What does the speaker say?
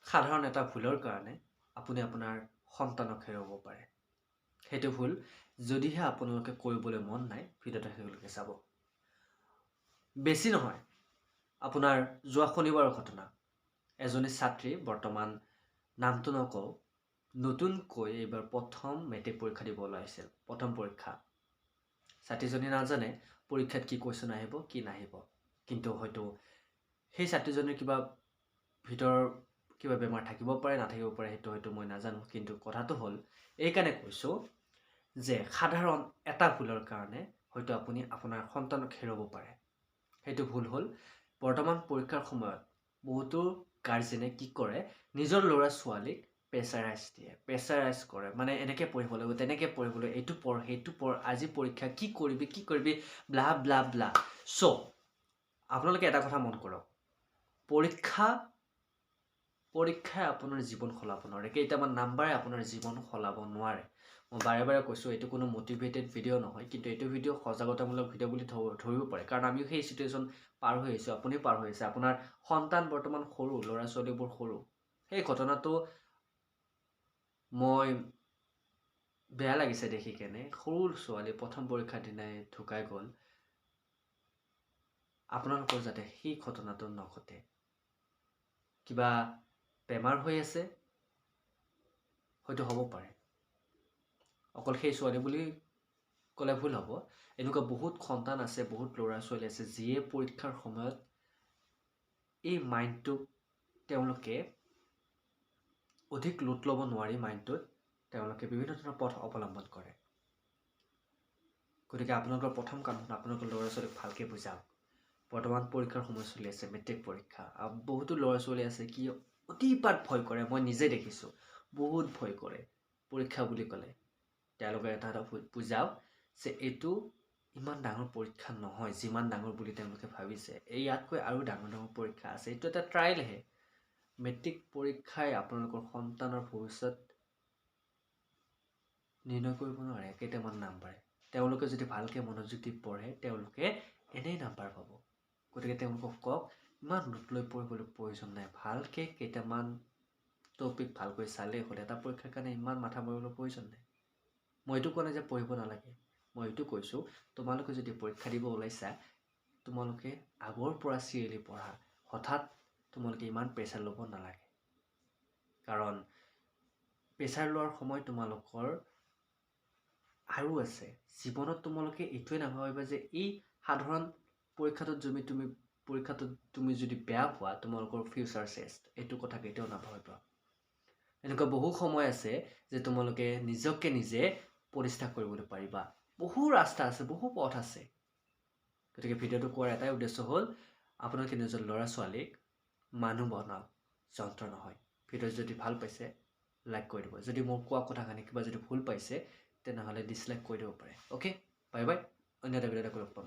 সাধাৰণ এটা ভুলৰ কাৰণে আপুনি আপোনাৰ সন্তানক হেৰুৱাব পাৰে। সেইটো ভুল যদিহে আপোনালোকে কৰিবলৈ মন নাই, ভিডিঅ'টো শেষলৈকে চাব। বেছি নহয়, আপোনাৰ যোৱা শনিবাৰৰ ঘটনা। এজনী ছাত্ৰী, বৰ্তমান নামটো নকওঁ, নতুনকৈ এইবাৰ প্ৰথম মেট্ৰিক পৰীক্ষা দিব ওলাইছিল। প্ৰথম পৰীক্ষা। ছাত্ৰীজনী নাজানে পৰীক্ষাত কি কুৱেশ্যন আহিব, কি নাহিব। কিন্তু হয়তো সেই ছাত্ৰীজনীৰ ভিতৰৰ কিবা বেমাৰ থাকিব পাৰে, নাথাকিব পাৰে, সেইটো হয়তো মই নাজানো। কিন্তু কথাটো হ'ল, এইকাৰণে কৈছোঁ যে সাধাৰণ এটা ভুলৰ কাৰণে হয়তো আপুনি আপোনাৰ সন্তানক হেৰুৱাব পাৰে। সেইটো ভুল হ'ল, বৰ্তমান পৰীক্ষাৰ সময়ত বহুতো গাৰ্জেনে কি কৰে, নিজৰ ল'ৰা ছোৱালীক প্ৰেছাৰাইজ দিয়ে, প্ৰেছাৰাইজ কৰে। মানে এনেকৈ পঢ়িব লাগিব, তেনেকৈ পঢ়িব লাগিব, এইটো পঢ়, সেইটো পঢ়, আজি পৰীক্ষা কি কৰিবি, ব্লা ব্লা ব্লা। চ' আপোনালোকে এটা কথা মন কৰক, পৰীক্ষাই আপোনাৰ জীৱন সলাব নোৱাৰে। কেইটামান নাম্বাৰে আপোনাৰ জীৱন সলাব নোৱাৰে। মই বাৰে বাৰে কৈছোঁ, এইটো কোনো মটিভেটেড ভিডিঅ' নহয়, কিন্তু এইটো ভিডিঅ' সজাগতামূলক ভিডিঅ' বুলি ধৰিব পাৰে। কাৰণ আমিও সেই চিটুৱেশ্যন পাৰ হৈ আহিছোঁ, আপুনি পাৰ হৈ আছে। আপোনাৰ সন্তান বৰ্তমান সৰু, ল'ৰা ছোৱালীবোৰ সৰু। সেই ঘটনাটো মই বেয়া লাগিছে দেখি কেনে। সৰু ছোৱালী প্ৰথম পৰীক্ষাৰ দিনাই ঢুকাই গ'ল। আপোনালোকৰ যাতে সেই ঘটনাটো নঘটে। কিবা বেমাৰ হৈ আছে, হয়তো হ'ব পাৰে। অকল সেই ছোৱালী বুলি ক'লে ভুল হ'ব। এনেকুৱা বহুত সন্তান আছে, বহুত ল'ৰা ছোৱালী আছে, যিয়ে পৰীক্ষাৰ সময়ত এই মাইণ্ডটোক তেওঁলোকে অধিক লোট ল'ব নোৱাৰি, মাইণ্ডটোত তেওঁলোকে বিভিন্ন ধৰণৰ পথ অৱলম্বন কৰে। গতিকে আপোনালোকৰ প্ৰথম কাম হ'ল, আপোনালোকৰ ল'ৰা ছোৱালীক ভালকৈ বুজাওক। বৰ্তমান পৰীক্ষাৰ সময় চলি আছে, মেট্ৰিক পৰীক্ষা। আৰু বহুতো ল'ৰা ছোৱালী আছে কি অতিপাত ভয় কৰে। মই নিজে দেখিছোঁ, বহুত ভয় কৰে পৰীক্ষা বুলি ক'লে। তেওঁলোকে এটা বুজাওক যে এইটো ইমান ডাঙৰ পৰীক্ষা নহয়, যিমান ডাঙৰ বুলি তেওঁলোকে ভাবিছে। ইয়াতকৈ আৰু ডাঙৰ ডাঙৰ পৰীক্ষা আছে। এইটো এটা ট্ৰায়েলহে। মেট্ৰিক পৰীক্ষাই আপোনালোকৰ সন্তানৰ ভৱিষ্যত নিৰ্ণয় কৰিব নোৱাৰে কেইটামান নাম্বাৰে। তেওঁলোকে যদি ভালকৈ মনোযোগ দি পঢ়ে, তেওঁলোকে এনেই নাম্বাৰ পাব। গতিকে তেওঁলোকক কওক, ইমান লোট লৈ পঢ়িবলৈ প্ৰয়োজন নাই। ভালকৈ কেইটামান টপিক ভালকৈ চালেই হ'ল। এটা পৰীক্ষাৰ কাৰণে ইমান মাথা মাৰিবলৈ প্ৰয়োজন নাই। মই এইটো কোৱা নাই যে পঢ়িব নালাগে। মই এইটো কৈছোঁ, তোমালোকে যদি পৰীক্ষা দিব ওলাইছা, তোমালোকে আগৰ পৰা চিৰিয়েলি পঢ়া। হঠাৎ তোমালোকে ইমান প্ৰেছাৰ ল'ব নালাগে। কাৰণ প্ৰেছাৰ লোৱাৰ সময় তোমালোকৰ আৰু আছে। জীৱনত তোমালোকে এইটোৱে নাভাবিবা যে এই সাধাৰণ পৰীক্ষাটোত তুমি যদি বেয়া পোৱা, তোমালোকৰ ফিউচাৰ চেষ্ট। এইটো কথা কেতিয়াও নাভাবিবা। এনেকুৱা বহু সময় আছে যে তোমালোকে নিজকে নিজে প্ৰতিষ্ঠা কৰিবলৈ পাৰিবা। বহু ৰাস্তা আছে, বহু পথ আছে। গতিকে ভিডিঅ'টো কোৱাৰ এটাই উদ্দেশ্য হ'ল, আপোনালোকে নিজৰ ল'ৰা ছোৱালীক মানুহ বনাওক, যন্ত্ৰ নহয়। ভিডিঅ' যদি ভাল পাইছে, লাইক কৰি দিব। যদি মোৰ কোৱা কথাখিনি কিবা যদি ভুল পাইছে, তেনেহ'লে ডিছলাইক কৰি দিব পাৰে। Okay, bye bye. অন্য এটা ভিডিঅ'তে লগ পাম।